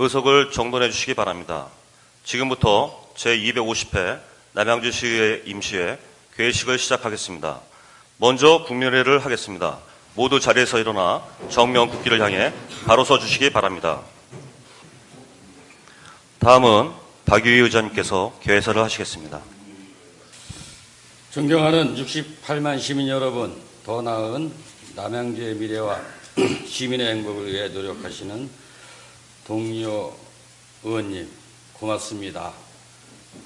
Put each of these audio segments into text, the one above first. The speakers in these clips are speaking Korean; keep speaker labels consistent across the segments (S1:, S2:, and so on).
S1: 의석을 정돈해 주시기 바랍니다. 지금부터 제250회 남양주시의 임시회 개회식을 시작하겠습니다. 먼저 국민회를 하겠습니다. 모두 자리에서 일어나 정면 국기를 향해 바로 서 주시기 바랍니다. 다음은 박유희 의장님께서 개회사를 하시겠습니다.
S2: 존경하는 68만 시민 여러분, 더 나은 남양주의 미래와 시민의 행복을 위해 노력하시는 동료 의원님, 고맙습니다.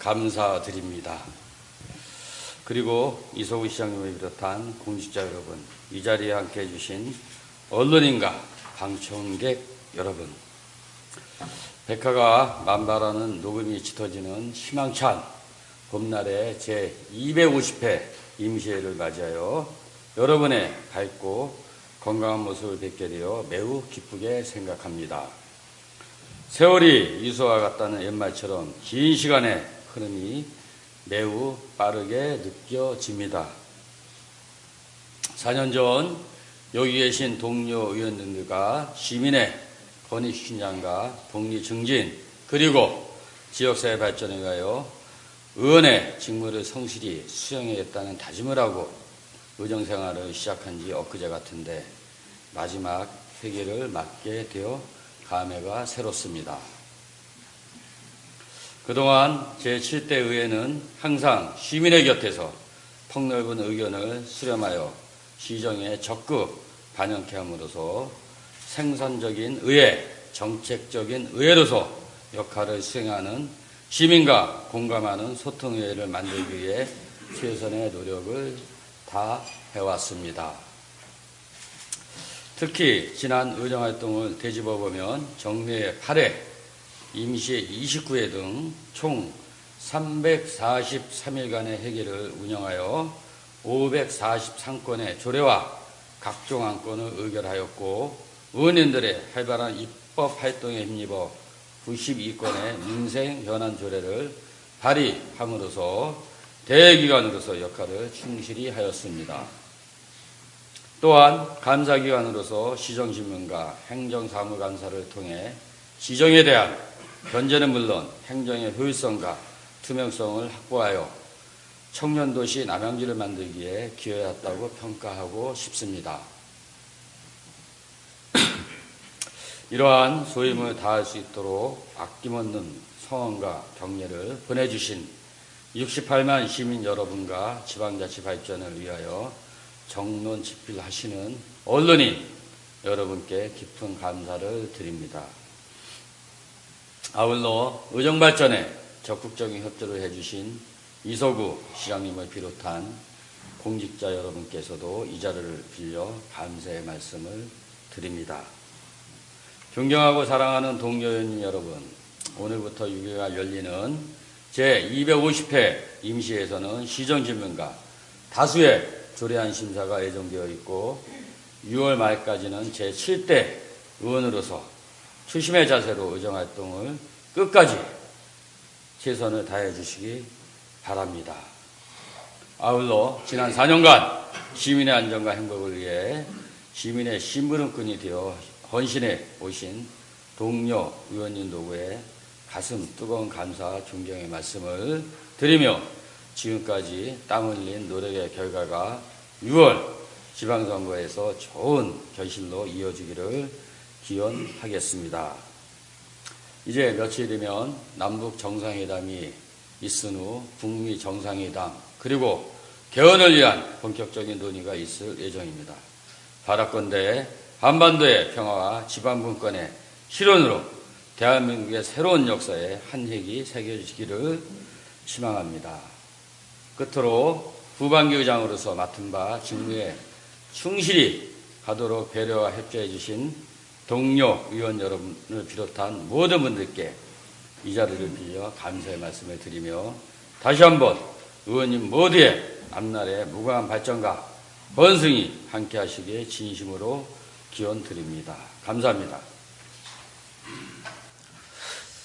S2: 감사드립니다. 그리고 이소구 시장님을 비롯한 공직자 여러분, 이 자리에 함께해 주신 언론인과 방청객 여러분, 백화가 만발하는 녹음이 짙어지는 희망찬 봄날의 제250회 임시회를 맞이하여 여러분의 밝고 건강한 모습을 뵙게 되어 매우 기쁘게 생각합니다. 세월이 이소와 같다는 옛말처럼 긴 시간의 흐름이 매우 빠르게 느껴집니다. 4년 전 여기 계신 동료 의원님들과 시민의 권익신장과 복리 증진 그리고 지역사회 발전에 위하여 의원의 직무를 성실히 수행하겠다는 다짐을 하고 의정생활을 시작한 지 엊그제 같은데 마지막 회기를 맞게 되어 감회가 새롭습니다. 그동안 제7대 의회는 항상 시민의 곁에서 폭넓은 의견을 수렴하여 시정에 적극 반영케 함으로써 생산적인 의회, 정책적인 의회로서 역할을 수행하는 시민과 공감하는 소통의회를 만들기 위해 최선의 노력을 다해왔습니다. 특히 지난 의정활동을 되짚어보면 정례 8회, 임시회 29회 등 총 343일간의 회기를 운영하여 543건의 조례와 각종 안건을 의결하였고 의원님들의 활발한 입법 활동에 힘입어 92건의 민생 현안 조례를 발의함으로써 대기관으로서 역할을 충실히 하였습니다. 또한 감사기관으로서 시정신문과 행정사무감사를 통해 시정에 대한 견제는 물론 행정의 효율성과 투명성을 확보하여 청년도시 남양주를 만들기에 기여했다고 평가하고 싶습니다. 이러한 소임을 다할 수 있도록 아낌없는 성원과 격려를 보내주신 68만 시민 여러분과 지방자치 발전을 위하여 정론집필하시는 언론인 여러분께 깊은 감사를 드립니다. 아울러 의정발전에 적극적인 협조를 해주신 이소구 시장님을 비롯한 공직자 여러분께서도 이 자리를 빌려 감사의 말씀을 드립니다. 존경하고 사랑하는 동료 의원님 여러분, 오늘부터 6일간 열리는 제250회 임시회에서는 시정질문과 다수의 조례안 심사가 예정되어 있고 6월 말까지는 제7대 의원으로서 초심의 자세로 의정활동을 끝까지 최선을 다해 주시기 바랍니다. 아울러 지난 4년간 시민의 안전과 행복을 위해 시민의 심부름꾼이 되어 헌신해 오신 동료 의원님 노고에 가슴 뜨거운 감사 존경의 말씀을 드리며 지금까지 땀 흘린 노력의 결과가 6월 지방선거에서 좋은 결실로 이어지기를 기원하겠습니다. 이제 며칠이면 남북 정상회담이 있은 후 북미 정상회담 그리고 개헌을 위한 본격적인 논의가 있을 예정입니다. 바라건대 한반도의 평화와 지방분권의 실현으로 대한민국의 새로운 역사에 한 획이 새겨지기를 희망합니다. 끝으로 후반기 의장으로서 맡은 바 직무에 충실히 하도록 배려와 협조해 주신 동료 의원 여러분을 비롯한 모든 분들께 이 자리를 빌려 감사의 말씀을 드리며 다시 한번 의원님 모두의 앞날의 무궁한 발전과 번승이 함께 하시기에 진심으로 기원 드립니다. 감사합니다.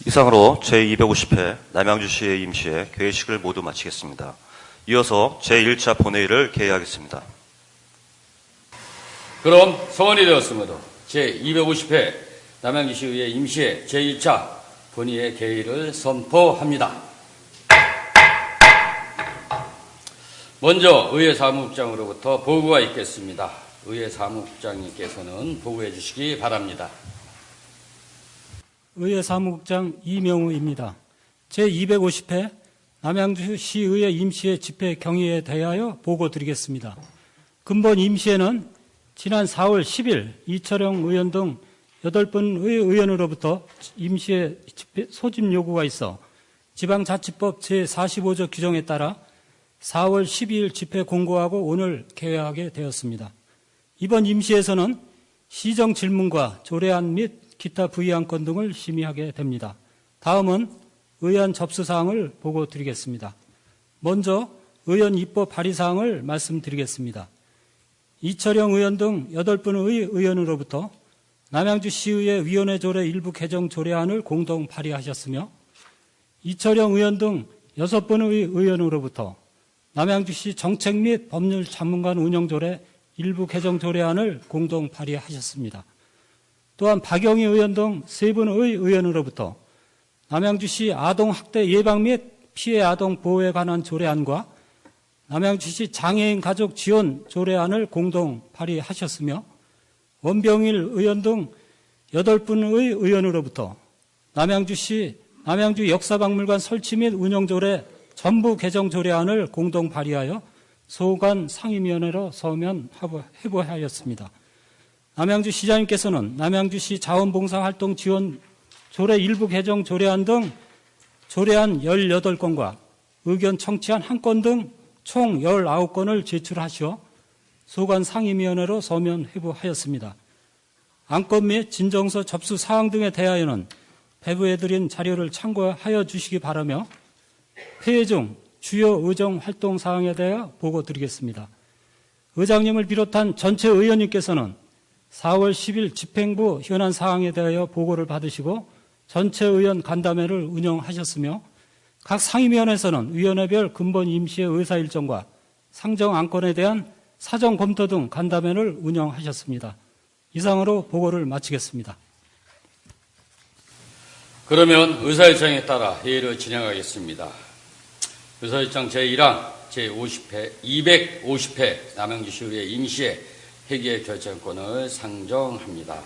S1: 이상으로 제250회 남양주시의 임시회 개회식을 모두 마치겠습니다. 이어서 제1차 본회의를 개회하겠습니다.
S2: 그럼 서원이 되었으므로 제250회 남양주시의회 임시회 제1차 본회의 개의를 선포합니다. 먼저 의회 사무국장으로부터 보고가 있겠습니다. 의회 사무국장님께서는 보고해 주시기 바랍니다.
S3: 의회 사무국장 이명우입니다. 제250회 남양주시의회 임시회 집회 경위에 대하여 보고드리겠습니다. 근본 임시회는 지난 4월 10일 이철영 의원 등 8분의 의원으로부터 임시회 집회 소집 요구가 있어 지방자치법 제45조 규정에 따라 4월 12일 집회 공고하고 오늘 개회하게 되었습니다. 이번 임시회에서는 시정 질문과 조례안 및 기타 부의안건 등을 심의하게 됩니다. 다음은 의안 접수사항을 보고드리겠습니다. 먼저 의원 입법 발의사항을 말씀드리겠습니다. 이철영 의원 등 8분의 의원으로부터 남양주시의회 위원회 조례 일부 개정 조례안을 공동 발의하셨으며 이철영 의원 등 6분의 의원으로부터 남양주시 정책 및 법률 자문관 운영조례 일부 개정 조례안을 공동 발의하셨습니다. 또한 박영희 의원 등 3분의 의원으로부터 남양주시 아동학대 예방 및 피해 아동 보호에 관한 조례안과 남양주시 장애인 가족 지원 조례안을 공동 발의하셨으며 원병일 의원 등 8분의 의원으로부터 남양주 역사박물관 설치 및 운영조례 전부 개정 조례안을 공동 발의하여 소관 상임위원회로 서면 회부하였습니다. 남양주 시장님께서는 남양주시 자원봉사활동 지원 조례 일부 개정 조례안 등 조례안 18건과 의견 청취안 1건 등 총 19건을 제출하시어 소관 상임위원회로 서면 회부하였습니다. 안건 및 진정서 접수 사항 등에 대하여는 배부해드린 자료를 참고하여 주시기 바라며 회의 중 주요 의정 활동 사항에 대하여 보고드리겠습니다. 의장님을 비롯한 전체 의원님께서는 4월 10일 집행부 현안 사항에 대하여 보고를 받으시고 전체 의원 간담회를 운영하셨으며 각 상임위원회에서는 위원회별 근본 임시회 의사 일정과 상정 안건에 대한 사정 검토 등 간담회를 운영하셨습니다. 이상으로 보고를 마치겠습니다.
S2: 그러면 의사일정에 따라 회의를 진행하겠습니다. 의사일정 제1항 제50회 250회 남양주시의회 임시회 회계 결정권을 상정합니다.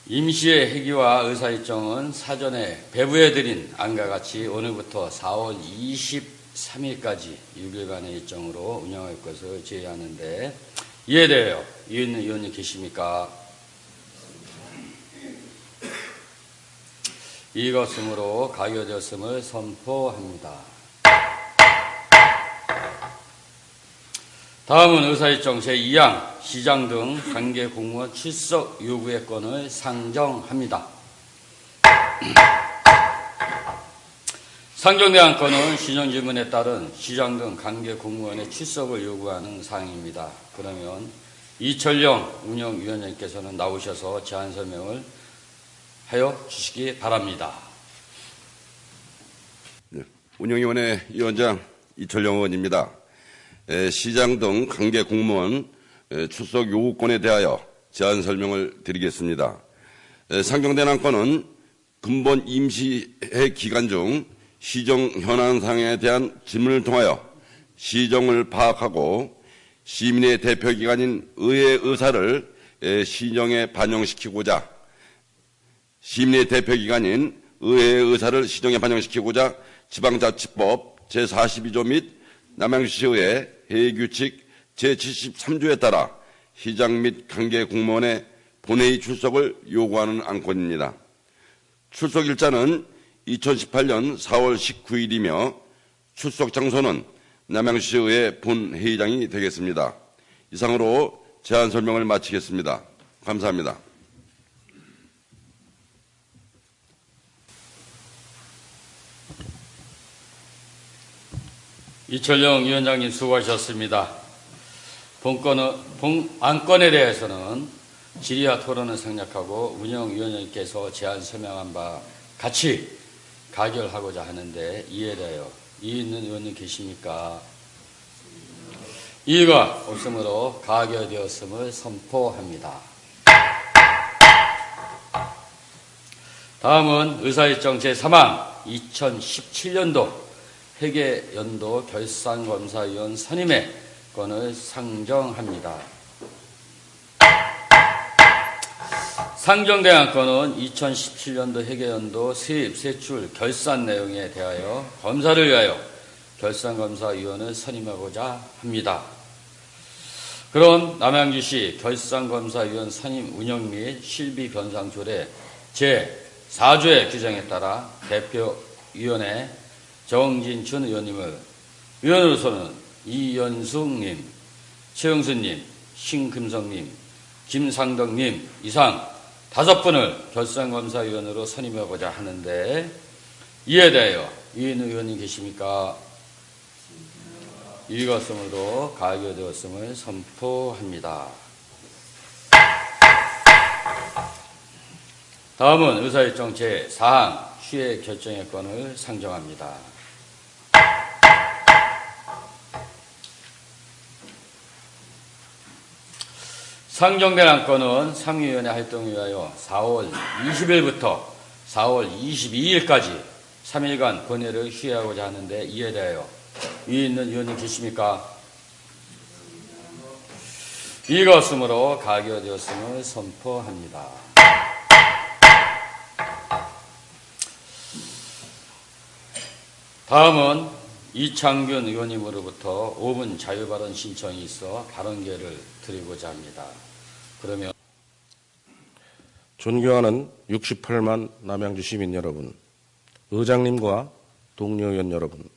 S2: 임시회 회기와 의사일정은 사전에 배부해드린 안과 같이 오늘부터 4월 23일까지 6일간의 일정으로 운영할 것을 제의하는데 이에 대하여 이해 있는 의원님 계십니까? 이것으로 가결되었음을 선포합니다. 다음은 의사일정 제2항 시장 등 관계 공무원 출석 요구의 건을 상정합니다. 상정된 안건은 시정 질문에 따른 시장 등 관계 공무원의 출석을 요구하는 사항입니다. 그러면 이철영 운영위원장님께서는 나오셔서 제안 설명을 하여 주시기 바랍니다.
S4: 네, 운영위원회 위원장 이철영 의원입니다. 시장 등 관계 공무원 출석 요구권에 대하여 제안 설명을 드리겠습니다. 상정된 안건은 근본 임시회 기간 중 시정 현안상에 대한 질문을 통하여 시정을 파악하고 시민의 대표기관인 의회 의사를 시정에 반영시키고자 시민의 대표기관인 의회의 의사를 시정에 반영시키고자 지방자치법 제42조 및 남양주시의회 회의규칙 제73조에 따라 시장 및 관계 공무원의 본회의 출석을 요구하는 안건입니다. 출석 일자는 2018년 4월 19일이며 출석 장소는 남양주시의회 본회의장이 되겠습니다. 이상으로 제안 설명을 마치겠습니다. 감사합니다.
S2: 이철영 위원장님 수고하셨습니다. 안건에 대해서는 질의와 토론을 생략하고 운영위원장님께서 제안 설명한 바 같이 가결하고자 하는데 이에 대하여 이해 있는 의원님 계십니까? 이의가 없으므로 가결되었음을 선포합니다. 다음은 의사일정 제3항 2017년도 회계연도 결산검사위원 선임의 건을 상정합니다. 상정된 건은 2017년도 회계연도 세입, 세출, 결산 내용에 대하여 검사를 위하여 결산검사위원을 선임하고자 합니다. 그럼 남양주시 결산검사위원 선임 운영 및 실비 변상 조례 제4조의 규정에 따라 대표위원회 정진춘 의원님을 위원으로서는 이연숙님, 최영수님, 신금성님, 김상덕님 이상 5분을 결산검사위원으로 선임하고자 하는데 이에 대하여 이인 의원님 계십니까? 이의가 없으므로 가결되었음을 선포합니다. 다음은 의사일정 제4항 휴회 결정의 건을 상정합니다. 상정된 안건은 상위위원회 활동을 위하여 4월 20일부터 4월 22일까지 3일간 권회를 휴회하고자 하는데 이에 대하여 위에 있는 의원님 계십니까? 이의가 없으므로 가결되었음을 선포합니다. 다음은 이창균 의원님으로부터 5분 자유발언 신청이 있어 발언 기회를 드리고자 합니다. 그러면
S5: 존경하는 68만 남양주 시민 여러분, 의장님과 동료 의원 여러분,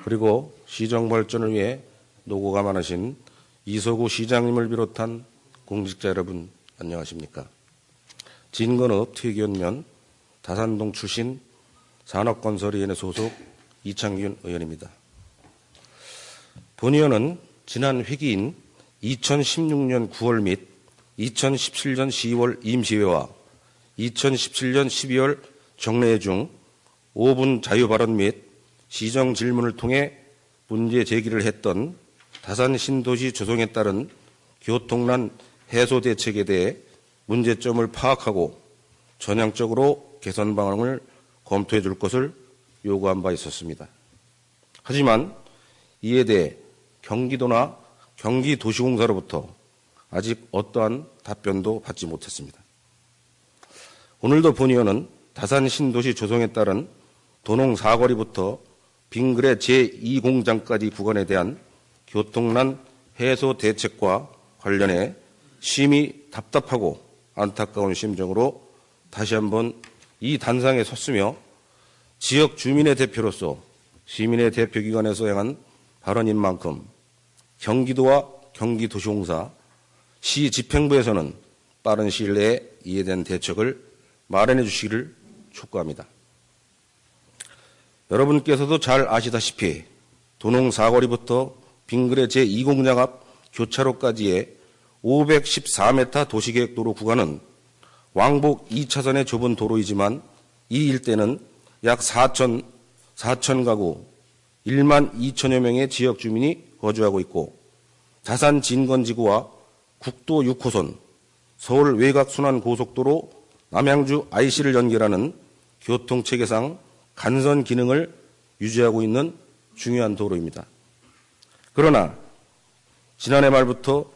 S5: 그리고 시정 발전을 위해 노고가 많으신 이소구 시장님을 비롯한 공직자 여러분, 안녕하십니까? 진건업 퇴계연면 다산동 출신 산업건설위원회 소속 이창균 의원입니다. 본 의원은 지난 회기인 2016년 9월 및 2017년 10월 임시회와 2017년 12월 정례회 중 5분 자유발언 및 시정 질문을 통해 문제 제기를 했던 다산 신도시 조성에 따른 교통난 해소 대책에 대해 문제점을 파악하고 전향적으로 개선 방안을 검토해 줄 것을 요구한 바 있었습니다. 하지만 이에 대해 경기도나 경기도시공사로부터 아직 어떠한 답변도 받지 못했습니다. 오늘도 본 의원은 다산 신도시 조성에 따른 도농 사거리부터 빙그레 제2공장까지 구간에 대한 교통난 해소 대책과 관련해 심히 답답하고 안타까운 심정으로 다시 한번 이 단상에 섰으며 지역 주민의 대표로서 시민의 대표기관에서 행한 발언인 만큼 경기도와 경기도시공사, 시 집행부에서는 빠른 시일 내에 이에 대한 대책을 마련해 주시기를 촉구합니다. 여러분께서도 잘 아시다시피 도농 사거리부터 빙그레 제2공장 앞 교차로까지의 514m 도시계획도로 구간은 왕복 2차선의 좁은 도로이지만 이 일대는 약 4천 가구 1만 2천여 명의 지역 주민이 거주하고 있고 다산 진건지구와 국도 6호선 서울 외곽순환고속도로 남양주 IC를 연결하는 교통체계상 간선 기능을 유지하고 있는 중요한 도로입니다. 그러나 지난해 말부터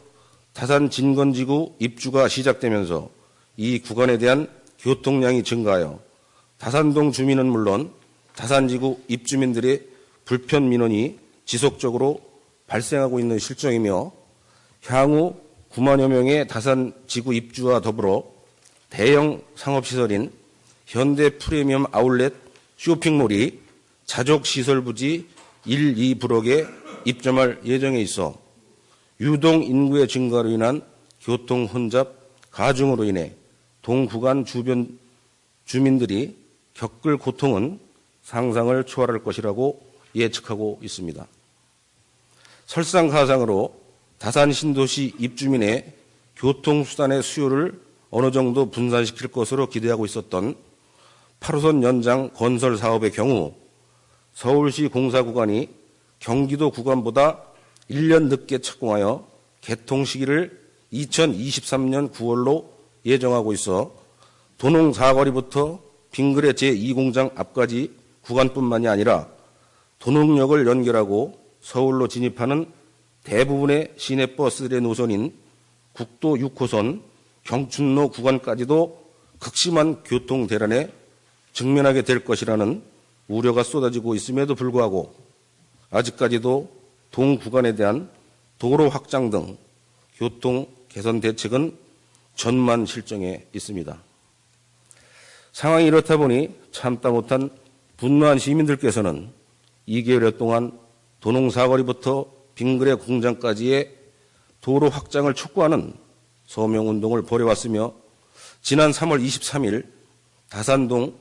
S5: 다산 진건지구 입주가 시작되면서 이 구간에 대한 교통량이 증가하여 다산동 주민은 물론 다산지구 입주민들의 불편 민원이 지속적으로 발생하고 있는 실정이며 향후 9만여 명의 다산지구 입주와 더불어 대형 상업시설인 현대 프리미엄 아울렛 쇼핑몰이 자족시설부지 1, 2브록에 입점할 예정에 있어 유동 인구의 증가로 인한 교통 혼잡 가중으로 인해 동구간 주변 주민들이 겪을 고통은 상상을 초월할 것이라고 예측하고 있습니다. 설상가상으로 다산 신도시 입주민의 교통수단의 수요를 어느 정도 분산시킬 것으로 기대하고 있었던 8호선 연장 건설 사업의 경우 서울시 공사 구간이 경기도 구간보다 1년 늦게 착공하여 개통 시기를 2023년 9월로 예정하고 있어 도농 사거리부터 빙그레 제2공장 앞까지 구간뿐만이 아니라 도농역을 연결하고 서울로 진입하는 대부분의 시내버스들의 노선인 국도 6호선 경춘로 구간까지도 극심한 교통 대란에 직면하게 될 것이라는 우려가 쏟아지고 있음에도 불구하고 아직까지도 동 구간에 대한 도로 확장 등 교통 개선 대책은 전만 실정에 있습니다. 상황이 이렇다 보니 참다 못한 분노한 시민들께서는 2개월여 동안 도농 사거리부터 빙그레 공장까지의 도로 확장을 촉구하는 서명운동을 벌여왔으며 지난 3월 23일 다산동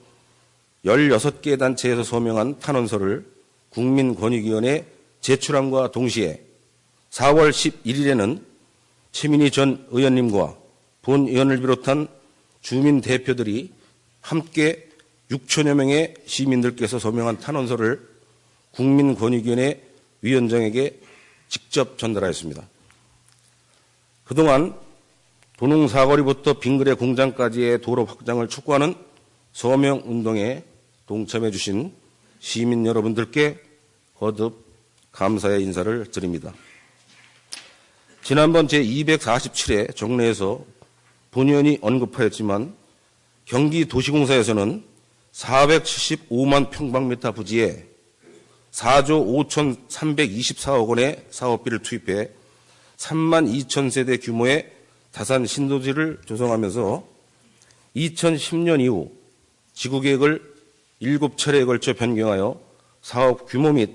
S5: 16개 단체에서 서명한 탄원서를 국민권익위원회에 제출함과 동시에 4월 11일에는 최민희 전 의원님과 본 의원을 비롯한 주민 대표들이 함께 6천여 명의 시민들께서 서명한 탄원서를 국민권익위원회 위원장에게 직접 전달하였습니다. 그동안 도농 사거리부터 빙그레 공장까지의 도로 확장을 촉구하는 서명운동에 동참해 주신 시민 여러분들께 거듭 감사의 인사를 드립니다. 지난번 제247회 정례에서 본의원이 언급하였지만 경기도시공사에서는 475만 평방미터 부지에 4조 5,324억 원의 사업비를 투입해 3만 2천 세대 규모의 다산 신도시를 조성하면서 2010년 이후 지구계획을 7차례에 걸쳐 변경하여 사업 규모 및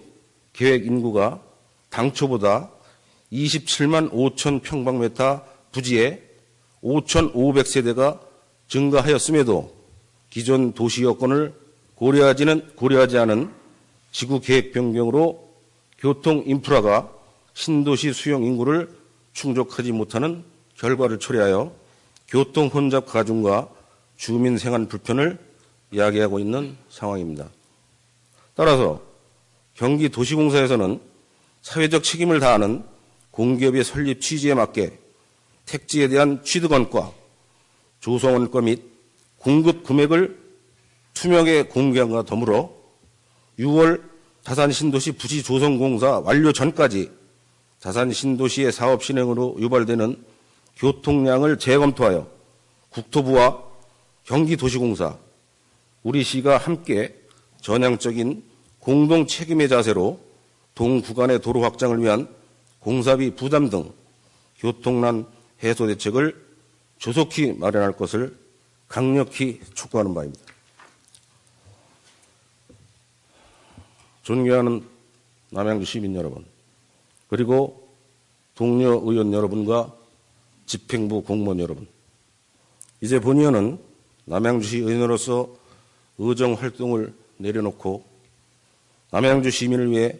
S5: 계획 인구가 당초보다 27만 5천 평방미터 부지에 5,500세대가 증가하였음에도 기존 도시 여건을 고려하지 않은 지구 계획 변경으로 교통 인프라가 신도시 수용 인구를 충족하지 못하는 결과를 초래하여 교통 혼잡 가중과 주민 생활 불편을 야기하고 있는 상황입니다. 따라서 경기도시공사에서는 사회적 책임을 다하는 공기업의 설립 취지에 맞게 택지에 대한 취득원과 조성원가 및 공급 금액을 투명하게 공개함과 더불어 6월 다산신도시 부지 조성공사 완료 전까지 다산신도시의 사업 실행으로 유발되는 교통량을 재검토하여 국토부와 경기도시공사, 우리 시가 함께 전향적인 공동 책임의 자세로 동 구간의 도로 확장을 위한 공사비 부담 등 교통난 해소 대책을 조속히 마련할 것을 강력히 촉구하는 바입니다. 존경하는 남양주 시민 여러분, 그리고 동료 의원 여러분과 집행부 공무원 여러분, 이제 본의원은 남양주시 의원으로서 의정 활동을 내려놓고 남양주 시민을 위해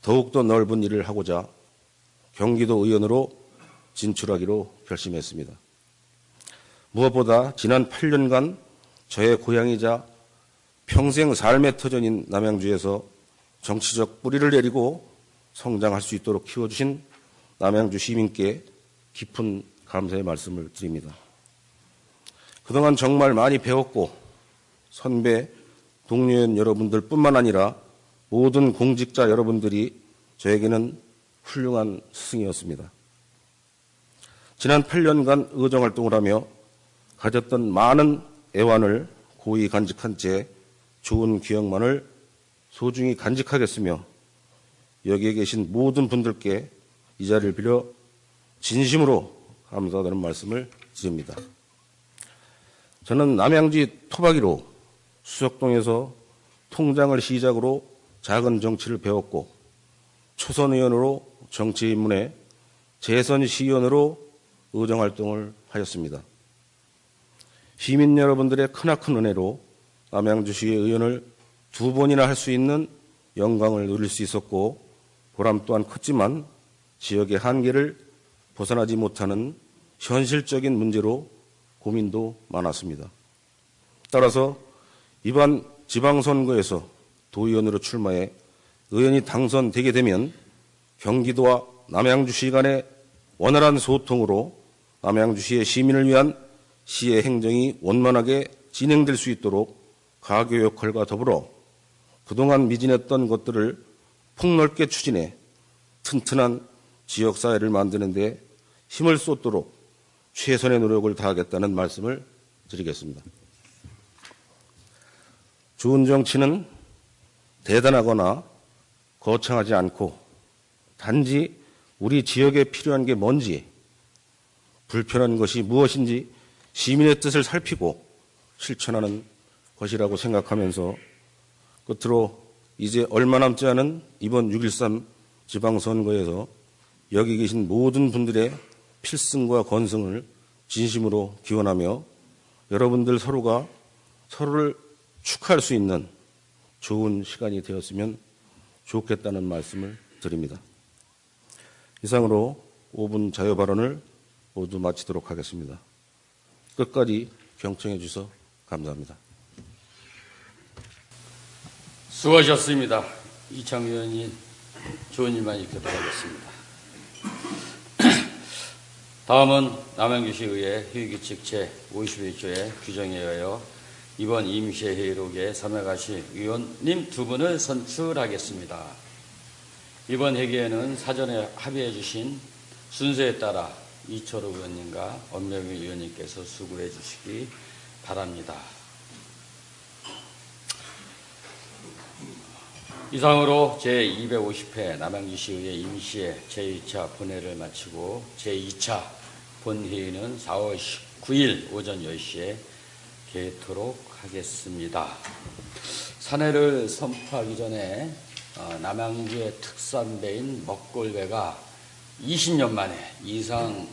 S5: 더욱더 넓은 일을 하고자 경기도 의원으로 진출하기로 결심했습니다. 무엇보다 지난 8년간 저의 고향이자 평생 삶의 터전인 남양주에서 정치적 뿌리를 내리고 성장할 수 있도록 키워주신 남양주 시민께 깊은 감사의 말씀을 드립니다. 그동안 정말 많이 배웠고 선배, 동료연 여러분들 뿐만 아니라 모든 공직자 여러분들이 저에게는 훌륭한 스승이었습니다. 지난 8년간 의정활동을 하며 가졌던 많은 애환을 고이 간직한 채 좋은 기억만을 소중히 간직하겠으며 여기에 계신 모든 분들께 이 자리를 빌어 진심으로 감사하다는 말씀을 드립니다. 저는 남양주 토박이로 수석동에서 통장을 시작으로 작은 정치를 배웠고 초선 의원으로 정치 입문해 재선 시의원으로 의정활동을 하였습니다. 시민 여러분들의 크나큰 은혜로 남양주시의 의원을 2번이나 할 수 있는 영광을 누릴 수 있었고 보람 또한 컸지만 지역의 한계를 벗어나지 못하는 현실적인 문제로 고민도 많았습니다. 따라서 이번 지방선거에서 도의원으로 출마해 의원이 당선되게 되면 경기도와 남양주시 간의 원활한 소통으로 남양주시의 시민을 위한 시의 행정이 원만하게 진행될 수 있도록 가교 역할과 더불어 그동안 미진했던 것들을 폭넓게 추진해 튼튼한 지역사회를 만드는 데 힘을 쏟도록 최선의 노력을 다하겠다는 말씀을 드리겠습니다. 좋은 정치는 대단하거나 거창하지 않고 단지 우리 지역에 필요한 게 뭔지, 불편한 것이 무엇인지 시민의 뜻을 살피고 실천하는 것이라고 생각하면서 끝으로 이제 얼마 남지 않은 이번 6.13 지방선거에서 여기 계신 모든 분들의 필승과 건승을 진심으로 기원하며 여러분들 서로가 서로를 축하할 수 있는 좋은 시간이 되었으면 좋겠다는 말씀을 드립니다. 이상으로 5분 자유 발언을 모두 마치도록 하겠습니다. 끝까지 경청해 주셔서 감사합니다.
S2: 수고하셨습니다. 이창 의원님, 좋은 일만 있도록 하겠습니다. 다음은 남양주시의회 회의규칙 제51조의 규정에 의하여 이번 임시회의록에 참여하실 의원님 2분을 선출하겠습니다. 이번 회기에는 사전에 합의해 주신 순서에 따라 이철호 의원님과 엄명희 의원님께서 수고해 주시기 바랍니다. 이상으로 제250회 남양주시의회 임시회 제1차 본회를 마치고 제2차 본회의는 4월 19일 오전 10시에 개토록 하겠습니다. 사내를 선포하기 전에 남양주의 특산배인 먹골배가 20년 만에 이상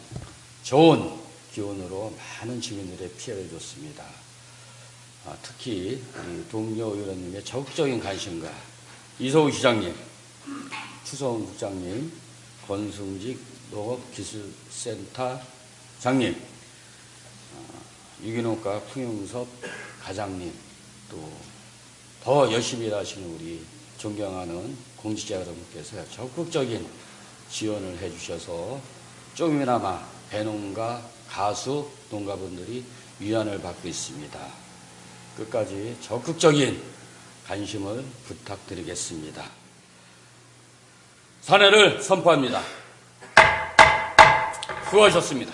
S2: 좋은 기온으로 많은 주민들의 피해를 줬습니다. 특히 동료 의원님의 적극적인 관심과 이소우 시장님, 추성훈 국장님, 권승직 농업기술센터 장님, 유기농가 풍영섭 가장님, 또 더 열심히 일하시는 우리 존경하는 공직자 여러분께서 적극적인 지원을 해주셔서 조금이나마 배농가 가수 농가분들이 위안을 받고 있습니다. 끝까지 적극적인 관심을 부탁드리겠습니다. 사내를 선포합니다. 수고하셨습니다.